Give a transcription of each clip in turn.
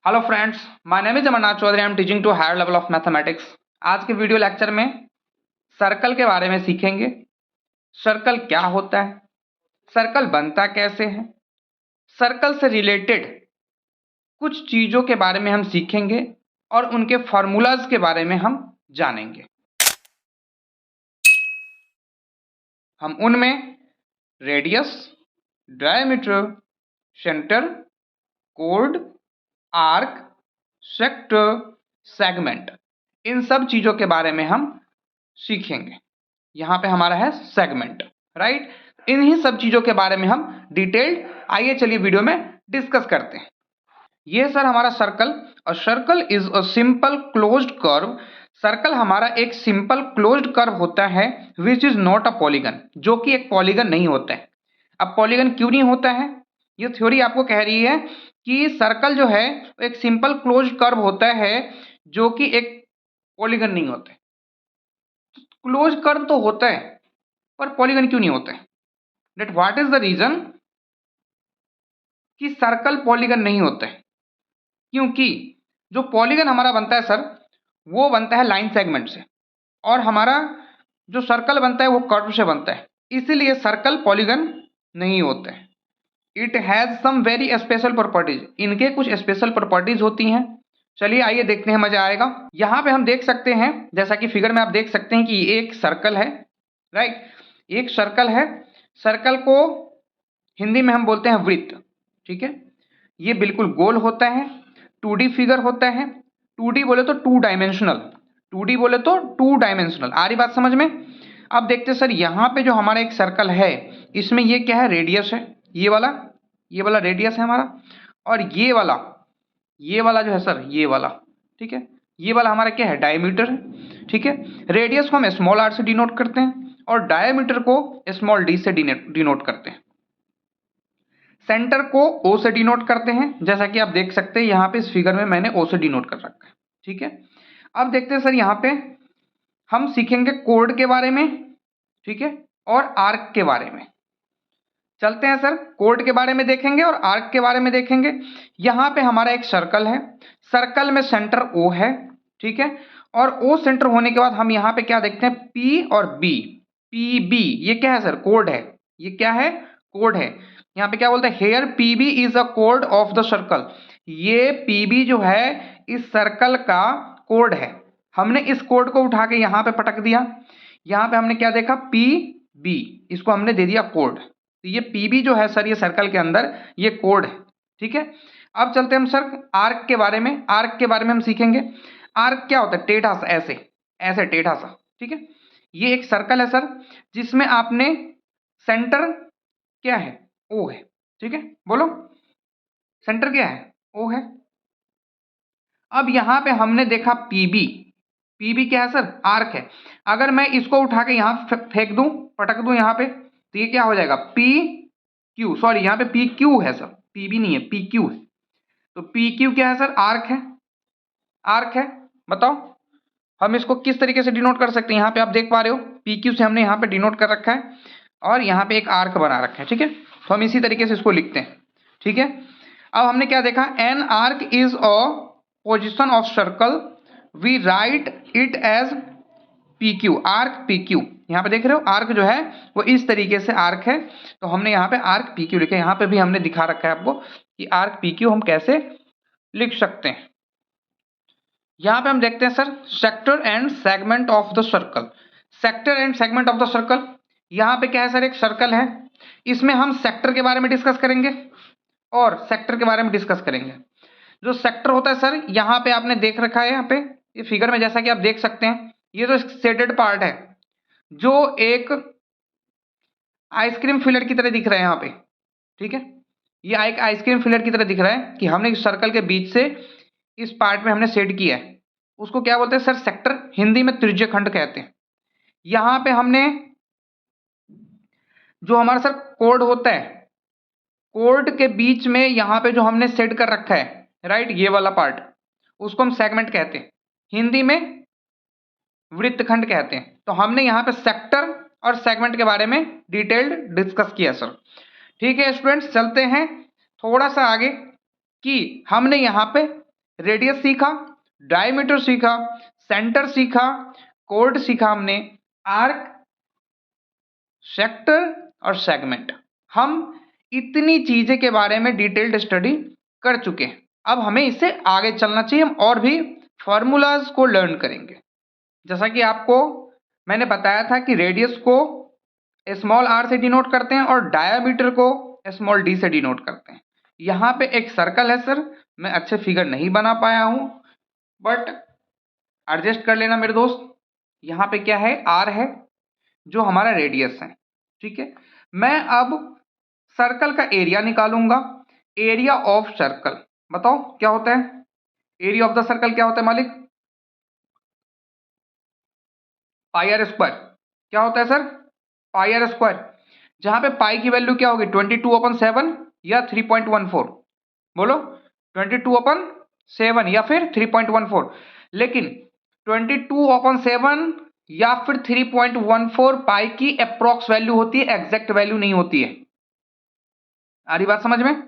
Hello friends, my name is Amarnath Chaudhary. I am teaching to higher level of mathematics. आज के video lecture में circle के बारे में सीखेंगे। सर्कल क्या होता है, सर्कल बनता कैसे है, सर्कल से रिलेटेड कुछ चीज़ों के बारे में हम सीखेंगे और उनके फार्मूलाज के बारे में हम जानेंगे। हम उनमें रेडियस, डायमीटर, सेंटर, कोड, आर्क, सेक्टर, सेगमेंट, इन सब चीज़ों के बारे में हम सीखेंगे। यहाँ पे हमारा है सेगमेंट, राइट। इन्हीं सब चीज़ों के बारे में हम डिटेल्ड, आइए चलिए वीडियो में डिस्कस करते हैं। ये सर हमारा सर्कल, और circle is a simple closed curve. Circle हमारा एक सिंपल क्लोज्ड कर्व होता है which is not a polygon, जो कि एक पॉलीगन नहीं होता है। अब पॉलीगन क्यों नहीं होता है, ये थ्योरी आपको कह रही है कि सर्कल जो है एक सिंपल क्लोज्ड कर्व होता है जो कि एक पॉलीगन नहीं होता है। क्लोज कर्व तो होता है पर पॉलीगन क्यों नहीं होता है? That what is the reason कि सर्कल पॉलीगन नहीं होता है? क्योंकि जो पॉलीगन हमारा बनता है सर, वो बनता है लाइन सेगमेंट से, और हमारा जो सर्कल बनता है वो कर्व से बनता है। इसीलिए सर्कल पॉलीगन नहीं होता है। It has some very special properties, इनके कुछ स्पेशल प्रॉपर्टीज होती हैं। चलिए आइए देखते हैं, मजा आएगा। यहाँ पे हम देख सकते हैं, जैसा कि फिगर में आप देख सकते हैं कि ये एक सर्कल है, राइट। एक सर्कल है, सर्कल को हिंदी में हम बोलते हैं वृत्त, ठीक है। ये बिल्कुल गोल होता है, 2D फिगर होता है। 2D बोले तो टू डायमेंशनल, 2D बोले तो टू डायमेंशनल। आ रही बात समझ में? अब देखते हैं सर, यहाँ पे जो हमारा एक सर्कल है, इसमें ये क्या है, रेडियस है। ये वाला रेडियस है हमारा, और ये वाला जो है सर, ये वाला, ठीक है, ये वाला हमारा क्या है, डायमीटर है, ठीक है। रेडियस को हम स्मॉल आर से डिनोट करते हैं और डायमीटर को स्मॉल डी से डिनोट करते हैं। सेंटर को ओ से डिनोट करते हैं, जैसा कि आप देख सकते हैं यहाँ पे इस फिगर में मैंने ओ से डिनोट कर रखा है, ठीक है। अब देखते हैं सर, यहाँ पे हम सीखेंगे कोड के बारे में, ठीक है, और आर्क के बारे में। चलते हैं सर, कोड के बारे में देखेंगे और आर्क के बारे में देखेंगे। यहाँ पे हमारा एक सर्कल है, सर्कल में सेंटर ओ है, ठीक है। और ओ सेंटर होने के बाद हम यहाँ पे क्या देखते हैं, पी और बी, पी बी, ये क्या है सर, कोड है। ये क्या है, कोड है। यहाँ पे क्या बोलते हैं, here P B is a कोड ऑफ द सर्कल। ये पी बी जो है इस सर्कल का कोड है। हमने इस कोड को उठा के यहाँ पे पटक दिया। यहाँ पे हमने क्या देखा, पी बी, इसको हमने दे दिया कोड। तो ये पीबी जो है सर, ये सर्कल के अंदर ये कोड है, ठीक है। अब चलते हैं हम सर आर्क के बारे में। आर्क के बारे में हम सीखेंगे। आर्क क्या होता है, टेढ़ा सा, ऐसे ऐसे टेढ़ा सा, ठीक है। ये एक सर्कल है सर, जिसमें आपने सेंटर क्या है, ओ है, ठीक है। बोलो, सेंटर क्या है, ओ है। अब यहां पे हमने देखा पीबी, पीबी क्या है सर, आर्क है। अगर मैं इसको उठा के यहां फेंक दूं, पटक दूं यहाँ पे, तो ये क्या हो जाएगा, पी क्यू, सॉरी यहाँ पे पी क्यू है सर, पीबी नहीं है, पी क्यू है। तो पी क्यू क्या है सर, आर्क है, आर्क है। बताओ हम इसको किस तरीके से डिनोट कर सकते हैं। यहाँ पे आप देख पा रहे हो, पी क्यू से हमने यहाँ पे डिनोट कर रखा है, और यहाँ पे एक आर्क बना रखा है, ठीक है। तो हम इसी तरीके से इसको लिखते हैं, ठीक है। अब हमने क्या देखा, an arc is a portion of circle, we write it as P Q, arc P Q. यहाँ पे देख रहे हो, आर्क जो है वो इस तरीके से आर्क है, तो हमने यहाँ पे आर्क पी क्यू लिखा है। यहाँ पे भी हमने दिखा रखा है आपको कि आर्क पी क्यू हम कैसे लिख सकते हैं। यहाँ पे हम देखते हैं sir, sector and segment of the circle. Sector and segment of the circle, यहाँ पे क्या है सर, एक सर्कल है, इसमें हम सेक्टर के बारे में डिस्कस करेंगे और सेक्टर के बारे में डिस्कस करेंगे। जो सेक्टर होता है सर, यहाँ पे आपने देख रखा है, यहाँ पे ये फिगर में जैसा कि आप देख सकते हैं, ये जो शेडेड पार्ट है, जो एक आइसक्रीम फिलर की तरह दिख रहा है यहाँ पे, ठीक है। ये एक आइसक्रीम फिलर की तरह दिख रहा है कि हमने इस सर्कल के बीच से इस पार्ट में हमने शेड किया है, उसको क्या बोलते हैं सर, सेक्टर, हिंदी में त्रिज्यखंड कहते हैं। यहाँ पे हमने जो हमारा सर कोड होता है, कोड के बीच में यहाँ पे जो हमने सेट कर रखा है, राइट, ये वाला पार्ट, उसको हम सेगमेंट कहते हैं, हिंदी में वृत्तखंड कहते हैं। तो हमने यहाँ पे सेक्टर और सेगमेंट के बारे में डिटेल्ड डिस्कस किया सर, ठीक है स्टूडेंट्स। चलते हैं थोड़ा सा आगे कि हमने यहाँ पे रेडियस सीखा, डायमीटर सीखा, सेंटर सीखा, कोड सीखा हमने, आर्क, सेक्टर और सेगमेंट। हम इतनी चीजें के बारे में डिटेल्ड स्टडी कर चुके हैं। अब हमें इससे आगे चलना चाहिए, हम और भी फॉर्मूलाज को लर्न करेंगे। जैसा कि आपको मैंने बताया था कि रेडियस को स्मॉल आर से डिनोट करते हैं और डायामीटर को स्मॉल डी से डिनोट करते हैं। यहाँ पे एक सर्कल है सर, मैं अच्छे फिगर नहीं बना पाया हूँ, बट एडजस्ट कर लेना मेरे दोस्त। यहाँ पे क्या है, आर है जो हमारा रेडियस है, ठीक है। मैं अब सर्कल का एरिया निकालूंगा, एरिया ऑफ सर्कल। बताओ क्या होता है, एरिया ऑफ द सर्कल क्या होता है मालिक? पाई आर स्क्वायर। क्या होता है सर? Pi r square. जहां पे पाई की वैल्यू क्या होगी, 22/7 या 3.14? बोलो, 22/7 या फिर 3.14। लेकिन 22/7 या फिर 3.14 पाई की अप्रोक्स वैल्यू होती है, एग्जैक्ट वैल्यू नहीं होती है। आ रही बात समझ में?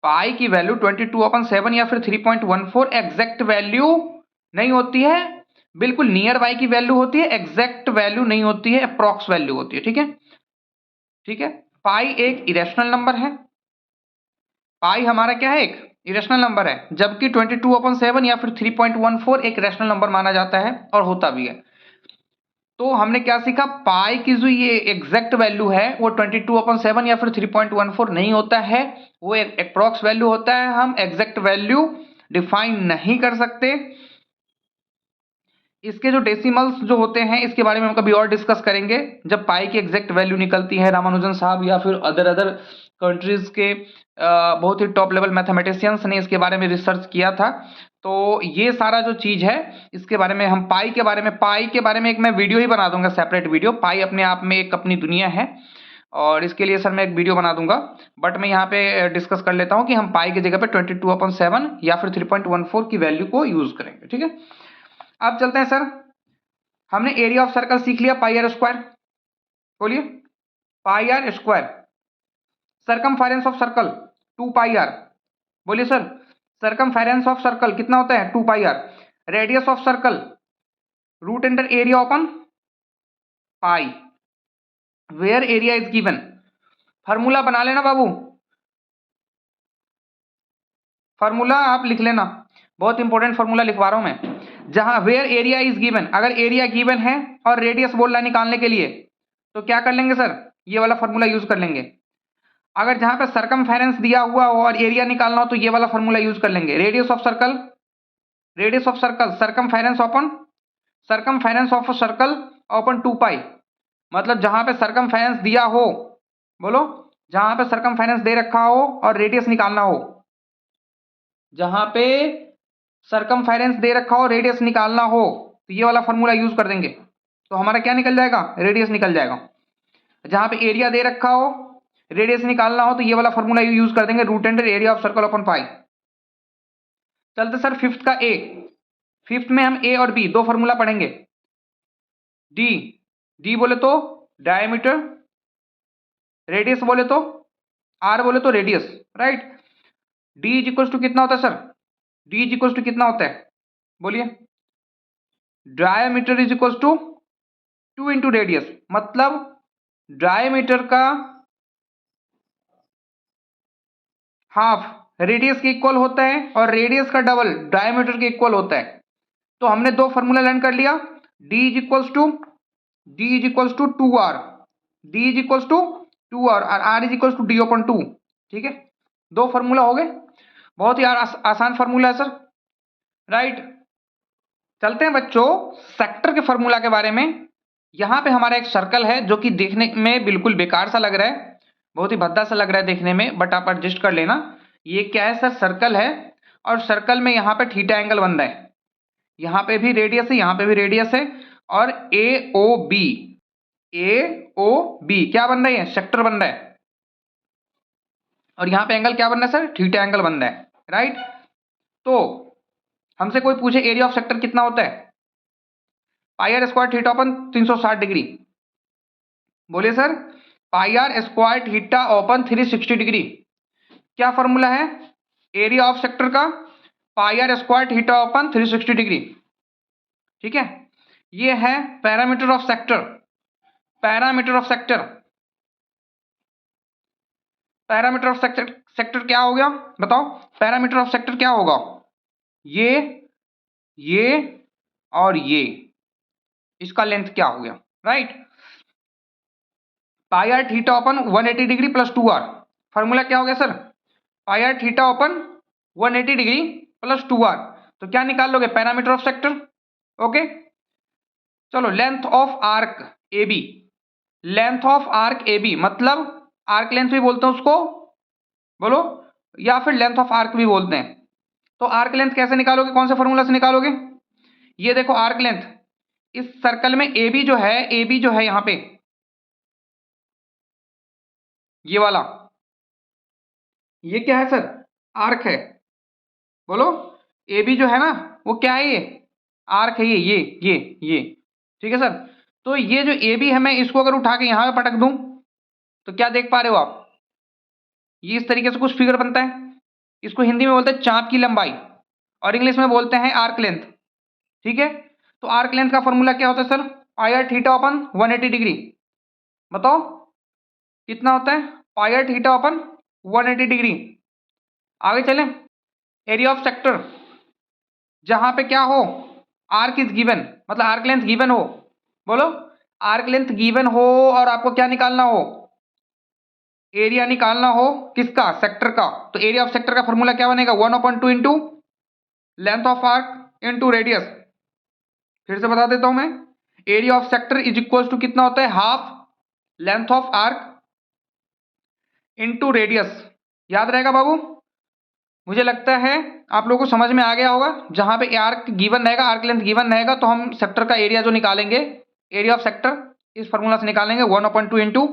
पाई की वैल्यू 22/7 या फिर 3.14 एग्जैक्ट वैल्यू नहीं होती है, बिल्कुल नियर बाई की वैल्यू होती है, एग्जैक्ट वैल्यू नहीं होती है, अप्रोक्स वैल्यू होती है, ठीक है। ठीक है, पाई एक इरेशनल नंबर है। पाई हमारा क्या है, एक इरेशनल नंबर है, जबकि 22/7 या फिर 3.14 एक रैशनल नंबर माना जाता है और होता भी है। तो हमने क्या सीखा, पाई की जो ये एग्जैक्ट वैल्यू है वो 22/7 या फिर 3.14 नहीं होता है, वो एक अप्रोक्स वैल्यू होता है। हम एग्जैक्ट वैल्यू डिफाइन नहीं कर सकते। इसके जो डेसिमल्स जो होते हैं इसके बारे में हम कभी और डिस्कस करेंगे, जब पाई की एग्जैक्ट वैल्यू निकलती है। रामानुजन साहब या फिर अदर कंट्रीज के बहुत ही टॉप लेवल मैथमेटिशियंस ने इसके बारे में रिसर्च किया था। तो ये सारा जो चीज है इसके बारे में हम पाई के बारे में एक मैं वीडियो ही बना दूंगा, सेपरेट वीडियो। पाई अपने आप में एक अपनी दुनिया है और इसके लिए सर मैं एक वीडियो बना दूंगा, बट मैं यहाँ पे डिस्कस कर लेता हूँ कि हम पाई की जगह पे 22/7 या फिर 3.14 की वैल्यू को यूज करेंगे, ठीक है। अब चलते हैं सर, हमने एरिया ऑफ सर्कल सीख लिया, पाई आर स्क्वायर। बोलिए, pi r square. Circumference of circle 2 pi r. बोलिए सर, सरकमफेरेंस ऑफ सर्कल कितना होता है, 2 pi r. Radius of circle root under area upon pi, where area is given. Formula बना लेना बाबू, formula आप लिख लेना, बहुत इंपॉर्टेंट फार्मूला लिखवा रहा हूं मैं। जहां वेयर एरिया इज गिवन, अगर एरिया गिवन है और रेडियस बोल रहा है निकालने के लिए, तो क्या कर लेंगे सर, ये वाला फार्मूला यूज कर लेंगे। अगर जहां पे सरकमफेरेंस दिया हुआ हो और एरिया निकालना हो तो ये वाला फार्मूला यूज कर लेंगे। Radius of circle, circumference open, circumference of circle open 2 पाई। मतलब जहां पे सरकमफेरेंस दिया हो, बोलो, जहां पे सरकमफेरेंस दे रखा हो और रेडियस निकालना हो, जहां पे सरकमफेरेंस दे रखा हो रेडियस निकालना हो, तो ये वाला फार्मूला यूज कर देंगे, तो हमारा क्या निकल जाएगा, रेडियस निकल जाएगा। जहां पे एरिया दे रखा हो रेडियस निकालना हो तो ये वाला फार्मूला यूज कर देंगे, root under area of circle upon pi. चलते सर फिफ्थ का ए। फिफ्थ में हम ए और बी दो फार्मूला पढ़ेंगे। डी, डी बोले तो डायमीटर, रेडियस बोले तो आर बोले तो radius, right. D is equal to कितना होता है sir, D is equal to कितना होता है, बोलिए। Diameter is equal to 2 into radius, मतलब डायमीटर का हाफ रेडियस के इक्वल होता है और रेडियस का डबल डायमीटर के इक्वल होता है। तो हमने दो फॉर्मूला लर्न कर लिया, D is equals to 2r, D is equals to 2r और R is equals to D upon 2, ठीक है। दो फार्मूला हो गए, बहुत ही आसान फार्मूला है सर, राइट। चलते हैं बच्चों सेक्टर के फार्मूला के बारे में। यहां पे हमारा एक सर्कल है जो कि देखने में बिल्कुल बेकार सा लग रहा है, बहुत ही भद्दा सा लग रहा है देखने में, बट आप एडजस्ट कर लेना। ये क्या है सर, सर्कल है और सर्कल में यहाँ पे थीटा एंगल बन रहा है, यहाँ पे भी रेडियस है, यहाँ पे भी रेडियस है, और ए ओ बी क्या बन रहा है, सेक्टर बन रहा है। और यहाँ पे एंगल क्या बन रहा है सर, थीटा एंगल बन रहा है, राइट। तो हमसे कोई पूछे एरिया ऑफ सेक्टर कितना होता है, pi r square theta upon 360 degree. बोलिए sir, pi r square theta upon 360 degree. क्या फॉर्मूला है एरिया ऑफ सेक्टर का, pi r square theta upon 360 degree. ठीक है, ये है perimeter of sector. Perimeter of sector, perimeter of sector, sector क्या हो गया बताओ? पैरामीटर ऑफ सेक्टर क्या होगा? ये और ये, इसका लेंथ क्या हो गया? Right, pi R theta upon 180 degree plus 2r। Formula क्या हो गया sir? Pi R theta upon 180 degree plus 2r। तो क्या निकाल लोगे? Perimeter of sector. ओके, चलो length of arc A B. Length of arc A B मतलब arc length भी बोलते हैं उसको, बोलो, या फिर लेंथ ऑफ आर्क भी बोलते हैं। तो आर्क लेंथ कैसे निकालोगे? कौन से फॉर्मूला से निकालोगे? ये देखो आर्क लेंथ, इस सर्कल में ए बी जो है, ए बी जो है यहां पे, ये वाला, ये क्या है सर? आर्क है। बोलो, ए बी जो है ना, वो क्या है? ये आर्क है। ये ठीक है सर। तो ये जो ए बी है, मैं इसको अगर उठा के यहां पे पटक दूं तो क्या देख पा रहे हो आप? ये इस तरीके से कुछ फिगर बनता है। इसको हिंदी में बोलते हैं चाप की लंबाई, और इंग्लिश में बोलते हैं आर्क लेंथ। ठीक है, तो आर्क लेंथ का फॉर्मूला क्या होता है sir? Pi R theta upon 180 degree. बताओ कितना होता है? Pi R theta upon 180 degree. आगे चलें, एरिया ऑफ सेक्टर, जहां पे क्या हो, आर्क इज गिवन, मतलब आर्क लेंथ गिवन हो। बोलो, आर्क लेंथ गिवन हो और आपको क्या निकालना हो? एरिया निकालना हो किसका? सेक्टर का। तो एरिया ऑफ सेक्टर का फॉर्मूला क्या बनेगा? 1/2 into length of arc into radius. फिर से बता देता हूं मैं, area of sector is equal to कितना होता है? Half length of arc into radius. याद रहेगा बाबू? मुझे लगता है आप लोगों को समझ में आ गया होगा। जहां पे आर्क गिवन रहेगा, आर्क लेंथ गिवन रहेगा, तो हम सेक्टर का एरिया जो निकालेंगे, एरिया ऑफ सेक्टर, इस फार्मूला से निकालेंगे 1/2 into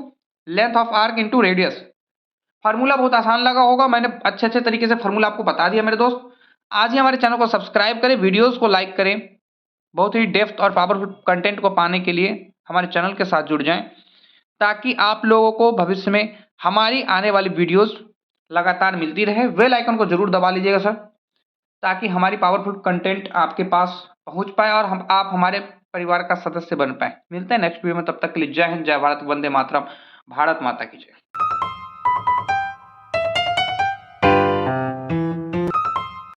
length of arc into radius. Formula बहुत आसान लगा होगा, मैंने अच्छे अच्छे तरीके से फार्मूला आपको बता दिया मेरे दोस्त। आज ही हमारे चैनल को सब्सक्राइब करें, वीडियोस को लाइक करें। बहुत ही डेप्थ और पावरफुल कंटेंट को पाने के लिए हमारे चैनल के साथ जुड़ जाएं, ताकि आप लोगों को भविष्य में हमारी आने वाली वीडियोस लगातार मिलती रहे। बेल आइकन को जरूर दबा लीजिएगा सर, ताकि हमारी पावरफुल कंटेंट आपके पास पहुंच पाए और आप हमारे परिवार का सदस्य बन पाए। मिलते हैं नेक्स्ट वीडियो में, तब तक के लिए जय हिंद, जय भारत, वंदे मातरम, भारत माता की जय।